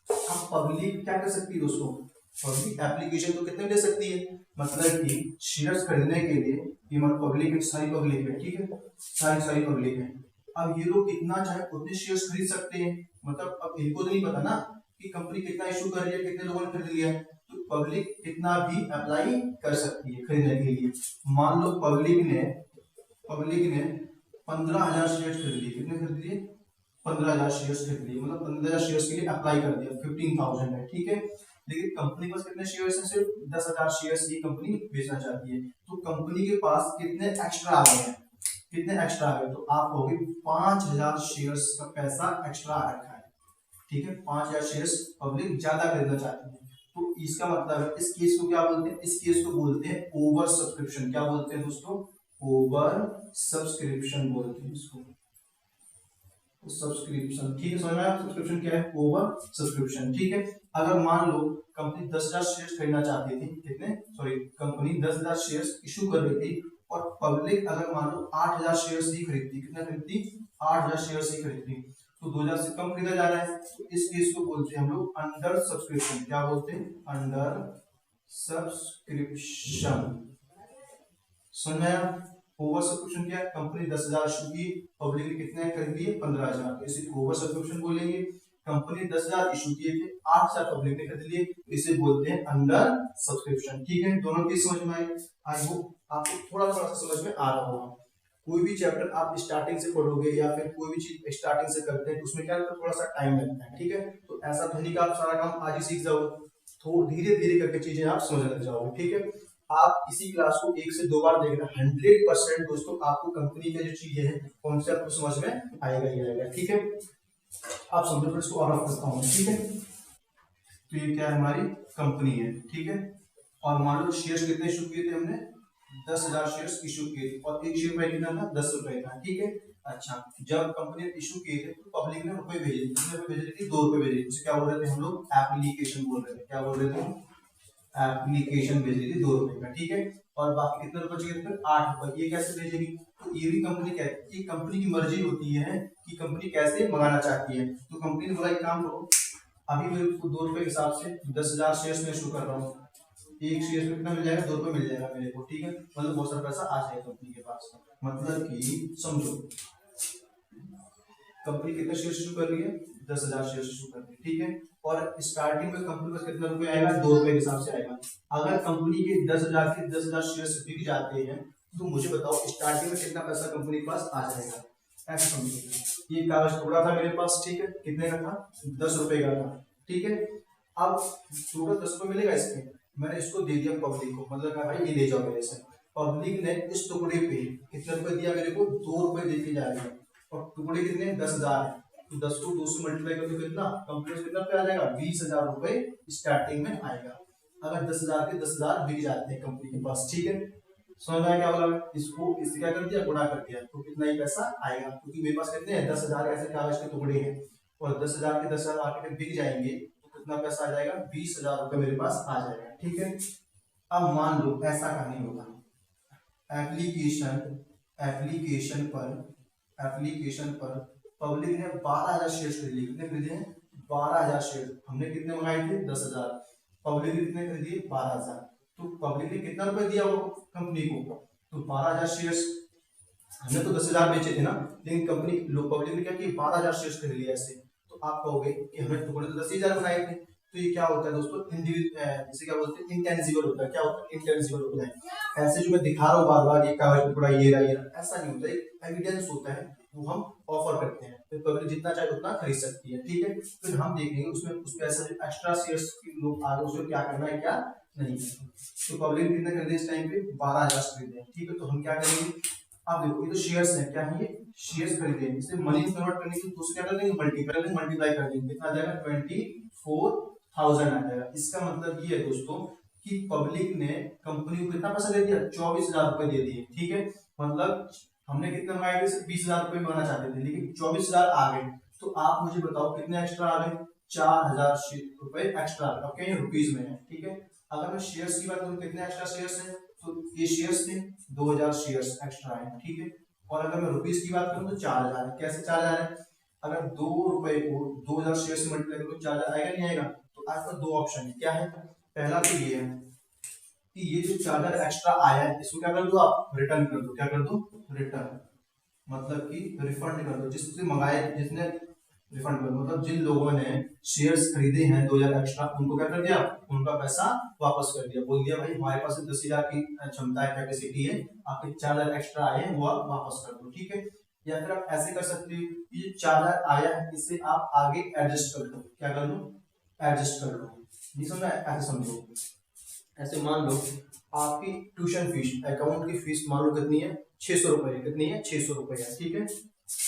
अब पब्लिक क्या कर सकती है दोस्तों, पब्लिक एप्लीकेशन तो कितने दे सकती है, मतलब कि शेयर्स खरीदने के लिए ये मतलब पब्लिक है, सारी पब्लिक है, ठीक है, सारी पब्लिक है। अब ये लोग कितना चाहे उतने शेयर्स खरीद सकते हैं, मतलब अब इनको तो नहीं पता ना कि कंपनी कितना इशू कर रही है, कितने लोगों ने खरीद लिया है, तो पब्लिक कितना भी अप्लाई कर सकती है खरीदने के लिए। मान लो पब्लिक ने 15,000 शेयर खरीद लिए, कितने खरीद लिए, 15,000 शेयर खरीद लिए, मतलब 15,000 शेयर के लिए अप्लाई कर दिया, 15,000 है, ठीक है। लेकिन कंपनी के पास कितने शेयर हैं, सिर्फ 10,000 शेयर ही कंपनी बेचना चाहती है, तो कंपनी के पास कितने एक्स्ट्रा आ गए हैं, कितने एक्स्ट्रा आ गए, तो आप कहोगे 5,000 शेयर का पैसा एक्स्ट्रा आ रखा है, ठीक है, 5,000 शेयर पब्लिक ज्यादा खरीदना चाहती है। तो इसका मतलब है इस केस को क्या बोलते हैं, इस केस को बोलते हैं ओवर सब्सक्रिप्शन। क्या बोलते हैं दोस्तों, ओवर सब्सक्रिप्शन बोलते हैं इसको, सब्सक्रिप्शन, ठीक है, समझ में आया सब्सक्रिप्शन क्या है, ओवर सब्सक्रिप्शन, ठीक है। अगर मान लो कंपनी 10,000 शेयर खरीदना चाहती थी, कितने, सॉरी कंपनी 10,000 शेयर इशू कर रही थी और पब्लिक अगर मान लो 8,000 शेयर ही खरीदती, कितना खरीदती, 8,000 शेयर ही खरीदती, तो 2,000 से कम खरीदा जा रहा है, तो इस केस को बोलते हैं हम लोग अंडर सब्सक्रिप्शन। क्या बोलते हैं, अंडर सब्सक्रिप्शन। समझ में आया, ओवर सब्सक्रिप्शन क्या है, कंपनी 10,000 इशू की, पब्लिक ने कितने खरीद लिए, 15,000, इसे ओवर सब्सक्रिप्शन बोलेंगे। कंपनी 10,000 इशू किए थे, 8,000 पब्लिक ने खरीद लिए, इसे बोलते हैं अंडर सब्सक्रिप्शन, ठीक है। दोनों की समझ में आई, आई होप आपको थोड़ा थोड़ा सा समझ में आ रहा होगा। कोई भी चैप्टर आप स्टार्टिंग से पढ़ोगे या फिर कोई भी चीज स्टार्टिंग से करते हैं तो उसमें क्या थोड़ा सा टाइम लगता है, ठीक है। तो ऐसा तो नहीं कि आप सारा काम आज ही सीख जाओ, थोड़ा धीरे धीरे करके चीजें आप समझ लग जाओगे, ठीक है। आप इसी क्लास को 1 से 2 बार देखना, 100% दोस्तों आपको कंपनी के जो चीजें हैं कॉन्सेप्ट समझ में आएगा ही आएगा, ठीक है। आप समझो, फिर इसको और ऑफ करता हूँ, ठीक है। तो ये क्या है, हमारी कंपनी है, ठीक है। और मान लो शेयर कितने इशू किए थे हमने, 10,000 शेयर इशू किए थे और एक शेयर प्राइस कितना था, 10 रुपए था, ठीक है। अच्छा, जब कंपनी ने इशू किए थे तो पब्लिक ने रुपए भेजे, कितने रुपए भेजे थे, 2 रुपए भेजे थे, उसे क्या बोल रहे थे हम लोग, एप्लीकेशन बोल रहे थे, क्या बोल रहे थे, एप्लीकेशन भेज दी थी 2 रुपए का, ठीक है। और बाकी कितने रुपए चाहिए थे, 8 रुपए, ये कैसे भेजेगी, तो ये भी कंपनी कहती है, कंपनी की मर्जी होती है कि कंपनी कैसे मंगाना चाहती है। तो कंपनी ने बोला एक काम करो, अभी मेरे को 2 रुपए के हिसाब से 10,000 शेयर में इशू कर रहा हूँ, एक शेयर में कितना मिल जाएगा, 2 रुपए मिल जाएगा मेरे को, ठीक है, मतलब बहुत सारा पैसा आ जाएगा कंपनी के पास। मतलब कि समझो कंपनी कितने शेयर इशू कर रही है, 10,000 शेयर इशू कर रही है, ठीक है। और स्टार्टिंग में कंपनी को कितना रुपए आएगा, 2 रुपए के हिसाब से आएगा। अगर कंपनी के 10,000 के 10,000 शेयर बिक जाते हैं तो मुझे बताओ स्टार्टिंग में कितना पैसा कंपनी के पास आ जाएगा, ऐसा समझो। ये कागज टुकड़ा था मेरे पास, ठीक है, कितने का था, 10 रुपए का था, ठीक है। अब टोटल 10 रुपए मिलेगा इसमें, मैंने इसको दे दिया पब्लिक को, मतलब कहा भाई ये ले जाओ मेरे से। पब्लिक ने इस टुकड़े पे कितने रुपए दिया मेरे को, 2 रुपए दे के जा रही है, और टुकड़े कितने, 10,000 है, तो 10 को 2 से मल्टीप्लाई करोगे कितना, कंप्लीट कितना पे आ जाएगा, 20,000 रुपए स्टार्टिंग में आएगा। अगर 10,000 के 10,000 बिक जाते हैं कंपनी के पास, ठीक है। समझ में आया क्या बोला, इसको इससे क्या कर दिया, गुणा कर दिया, तो कितना ही पैसा आएगा, क्योंकि मेरे पास कितने हैं, 10,000 ऐसे कागज के टुकड़े हैं, और 10,000 के 10,000 मार्केट में बिक जाएंगे तो कितना पैसा आ जाएगा, 20,000 रुपए मेरे पास आ जाएगा, ठीक है। अब मान लो ऐसा का नहीं होगा, एप्लीकेशन एप्लीकेशन पर पब्लिक ने 12,000 शेयर खरीद लिए, कितने खरीदे हैं, 12,000 शेयर, हमने कितने मंगाए थे, 10,000, पब्लिक ने कितने खरीदिए, 12,000, तो पब्लिक ने कितना रुपए दिया वो कंपनी को, तो 12,000 शेयर, हमने तो 10,000 बेचे थे ना, लेकिन कंपनी लोग पब्लिक ने क्या किया, 12,000 शेयर खरीद लिया ऐसे। तो आप कहोगे कि हमने टुकड़े तो 10,000 बनाए थे, तो ये क्या होता है दोस्तों, इसे क्या बोलते हैं, इंटेंजिबल होता है, क्या होता है, इंटेंजिबल होता है। ऐसे जो मैं दिखा रहा हूँ बार बार, ये कागज टुकड़ा ये रहा, ऐसा नहीं होता, एक एविडेंस होता है, वो हम ऑफर करते हैं, फिर पब्लिक जितना चाहे उतना खरीद सकती है, ठीक है। फिर हम देखेंगे उसमें उस पैसे एक्स्ट्रा शेयर्स लोग आगे उसमें क्या करना है क्या नहीं करना। तो पब्लिक कितने खरीदे इस टाइम पे, 12,000 खरीदे, ठीक है। तो हम क्या करेंगे, अब देखो ये तो शेयर्स है, क्या है ये, शेयर्स खरीदे, इसे मनी कन्वर्ट करने के लिए दूसरे क्या कर देंगे, मल्टीप्लाई कर देंगे, कितना आ जाएगा, 24,000 आ जाएगा। इसका मतलब ये है दोस्तों कि पब्लिक ने कंपनी को कितना पैसा दे दिया, 24,000 रुपए दे दिए, ठीक है। मतलब हमने कितने मंगाए थे, सिर्फ 20,000 रुपए मंगाना चाहते थे, लेकिन 24,000 आ गए। तो आप मुझे बताओ कितने एक्स्ट्रा आ गए, 4,000 रुपए एक्स्ट्रा, ओके, रुपीज में है, ठीक है। अगर मैं शेयर्स की बात करूं, कितने एक्स्ट्रा शेयर्स हैं, तो ये शेयर्स थे 2,000 शेयर्स एक्स्ट्रा है, ठीक है। और अगर मैं रुपीस की बात करूं तो 4,000 है, कैसे 4,000 है, अगर 2 रुपए को 2000 शेयर से मल्टीप्लाई करो 4000 आएगा नहीं आएगा? तो आपका दो ऑप्शन है, क्या है? पहला तो ये है कि ये जो 4000 एक्स्ट्रा आया है इसको क्या कर दो, आप रिटर्न कर दो। क्या कर दो? रिटर्न, मतलब कि रिफंड कर दो। जिससे मंगाए, जिसने रिफंड कर दो, मतलब जिन लोगों ने शेयर्स खरीदे हैं 2000 एक्स्ट्रा, उनको क्या कर दिया? उनका पैसा वापस कर दिया। बोल दिया भाई हमारे पास 10,000 की क्षमता है, कैपेसिटी है, आपके 4000 एक्स्ट्रा आए हैं वो आप वापस कर दो, ठीक है। या फिर आप ऐसे कर सकते हो, ये 4000 आया है इसे आप आगे एडजस्ट कर लो। क्या कर लो? एडजस्ट कर लो। नहीं समझा? ऐसे समझो, ऐसे मान लो आपकी ट्यूशन फीस, अकाउंट की फीस मान लो कितनी है? 600 रुपए। कितनी है? 600 रुपए है, ठीक है।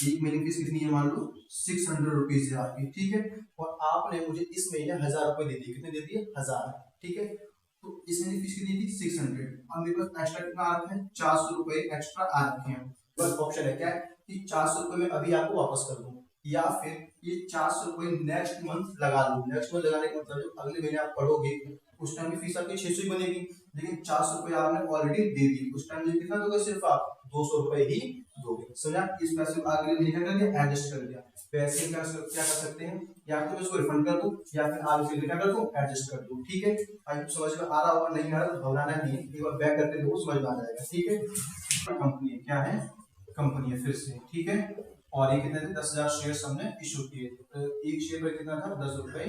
एक महीने फीस कितनी है? मान लो 600 रुपीज है आपकी, ठीक है। और आपने मुझे इस महीने 1000 रुपए दे दिए। कितने दे दिए? 1000, ठीक है। तो इस महीने फीस कितनी थी? 600। अब मेरे पास एक्स्ट्रा कितना आ रखे हैं? 400 रुपए एक्स्ट्रा आ रखे हैं। बस ऑप्शन है क्या है कि 400 रुपए में अभी आपको वापस कर दूं, या फिर ये 400 रुपए नेक्स्ट मंथ लगा लूं। नेक्स्ट मंथ लगाने का मतलब जो अगले महीने आप पढ़ोगे उस टाइम की फीस आपकी 600 ही बनेगी, लेकिन 400 रुपए आपने ऑलरेडी दे दी। उस टाइम मुझे कितना दोगे? सिर्फ आप 200 रुपए ही दोगे। समझा? इस पैसे को अगले महीने क्या कर दिया? एडजस्ट कर दिया। पैसे क्या कर सकते हैं? या तो मैं इसको रिफंड कर दूं, या फिर आप इसे क्या कर दो? एडजस्ट कर दो, ठीक है। आई समझ में आ रहा होगा, नहीं आ रहा तो घबराना नहीं है, एक बार बैक करके देखो समझ में आ जाएगा, ठीक है। कंपनी है, क्या है? कंपनी है, फिर से, ठीक है। और ये कितने थे? 10,000 शेयर हमने इशू किए थे। तो एक शेयर पर कितना था? 10 रुपए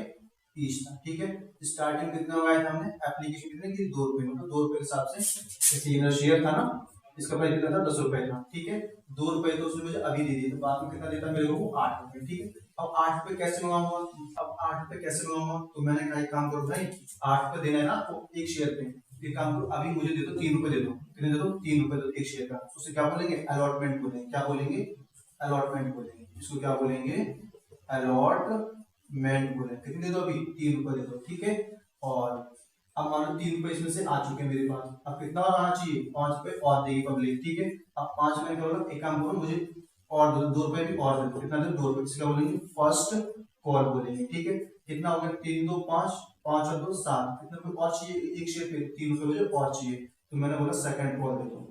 ईच था, ठीक है। स्टार्टिंग कितना लगाया था हमने? एप्लीकेशन कितने की? 2 रुपए, मतलब 2 रुपए के हिसाब से। जैसे ये मेरा शेयर था ना, इसका प्राइस कितना था? 10 रुपए था, ठीक है। 2 रुपए तो उसने मुझे अभी दे दिए, तो बाद में कितना देता मेरे को? 8 रुपए, ठीक है। अब 8 रुपए कैसे मंगाऊंगा? अब 8 रुपए कैसे मंगाऊंगा? तो मैंने कहा एक काम करो भाई, 8 रुपए देना है ना आपको एक शेयर पे, एक काम करो अभी मुझे दे दो 3 रुपए दे दो। कितने दे दो? 3 रुपए दो एक शेयर का। उसे क्या बोलेंगे? अलॉटमेंट बोलेंगे। क्या बोलेंगे? अलॉटमेंट बोलेंगे। इसको क्या बोलेंगे? अलॉटमेंट बोलेंगे। कितने दे दो? अभी 3 रुपए दे दो, ठीक है। और अब मान लो 3 रुपए इसमें से आ चुके हैं मेरे पास। अब कितना और आना चाहिए? 5 रुपए और देगी पब्लिक, ठीक है। अब 5 रुपए करो, एक काम करो मुझे और दो, 2 रुपए भी और दे दो। कितना दे? 2 रुपए। इसका बोलेंगे फर्स्ट कॉल बोलेंगे, ठीक है। कितना हो गया? 3 2 5, 5 और 2 7। कितना कोई और चाहिए? एक शेयर पे 3 रुपए मुझे और चाहिए, तो मैंने बोला सेकंड कॉल दे दो।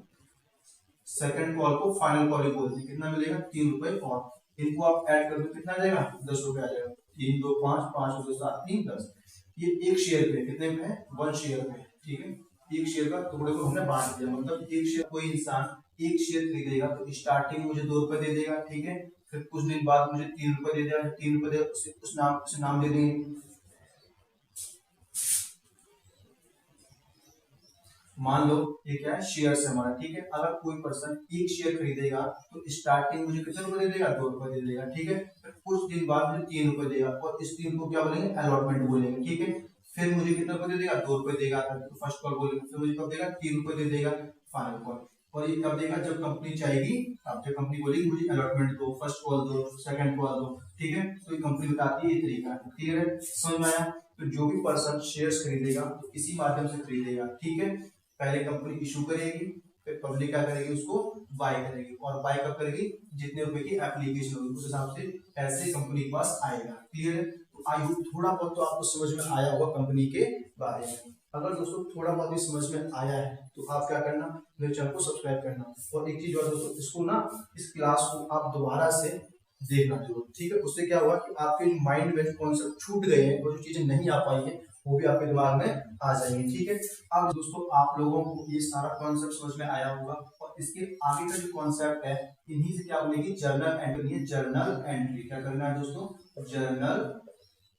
सेकंड कॉल को फाइनल कॉल ही बोलते हैं। कितना मिलेगा? 3 रुपए और। इनको आप ऐड कर दो, कितना आ जाएगा? 10 रुपए आ जाएगा। 3 2 5, 5 और 2 7, 3 10। ये एक शेयर पे कितने पे है? 1 शेयर पे, ठीक है। एक शेयर का टुकड़े को हमने बांट दिया, मतलब एक शेयर, कोई इंसान एक शेयर खरीदेगा तो स्टार्टिंग मुझे 2 रुपए दे देगा, ठीक है। फिर कुछ दिन बाद मुझे 3 रुपए दे देगा, 3 रुपए दे उस नाम दे देंगे। मान लो ये क्या है? शेयर है हमारा, ठीक है। अगर कोई पर्सन एक शेयर खरीदेगा तो स्टार्टिंग मुझे कितने रुपए दे देगा? 2 रुपए दे देगा, ठीक है। फिर कुछ दिन बाद मुझे 3 रुपए देगा, और इस 3 को क्या बोलेंगे? अलॉटमेंट बोलेंगे, ठीक है। फिर मुझे कितने रुपए दे देगा? 2 रुपए देगा, तो फर्स्ट कॉल बोलेंगे। फिर मुझे कब देगा? 3 रुपए दे देगा, फाइनल कॉल। और ये कब देगा? जब कंपनी चाहेगी। अब जब कंपनी बोलेगी मुझे अलॉटमेंट दो, फर्स्ट कॉल दो, सेकंड कॉल दो, ठीक है। तो ये कंपनी बताती है ये तरीका, क्लियर है? समझ में आया? तो जो भी पर्सन शेयर्स खरीदेगा तो इसी माध्यम से खरीदेगा, ठीक है। पहले कंपनी इशू करेगी, फिर पब्लिक क्या करेगी? उसको बाय करेगी, और बाय कब करेगी? जितने रुपए की एप्लीकेशन होगी उस हिसाब से पैसे कंपनी के पास आएगा, क्लियर है? तो आई होप थोड़ा बहुत तो आपको समझ में आया होगा कंपनी के बारे में। अगर दोस्तों थोड़ा बहुत भी समझ में आया है तो आप क्या करना? मेरे चैनल को सब्सक्राइब करना। और एक चीज और दोस्तों, इसको ना, इस क्लास को आप दोबारा से देखना जरूर, ठीक है। उससे क्या हुआ कि आपके माइंड में कॉन्सेप्ट छूट गए हैं, वो जो चीजें नहीं आ पाई है वो भी आपके दिमाग में आ जाएंगी, ठीक है। अब दोस्तों आप लोगों को ये सारा कॉन्सेप्ट समझ में आया होगा, और इसके आगे का जो कॉन्सेप्ट है इन्हीं से क्या बनेगी? Journal entry. जर्नल एंट्री क्या करना है दोस्तों? जर्नल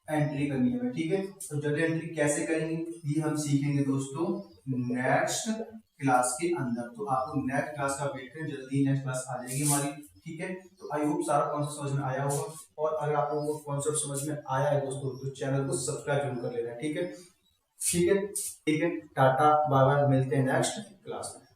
एंट्री करनी है, ठीक है। तो जर्नल एंट्री कैसे करेंगे ये हम सीखेंगे दोस्तों नेक्स्ट क्लास के अंदर। तो आप लोग नेक्स्ट क्लास का वेट करें, जल्दी नेक्स्ट क्लास आ जाएगी हमारी, ठीक है। तो आई होप सारा कॉन्सेप्ट समझ में आया होगा, और अगर आप लोगों को कॉन्सेप्ट समझ में आया है दोस्तों तो चैनल को सब्सक्राइब जरूर कर लेना, ठीक है। ठीक है, ठीक है। टाटा बाय बाय, मिलते हैं नेक्स्ट क्लास में।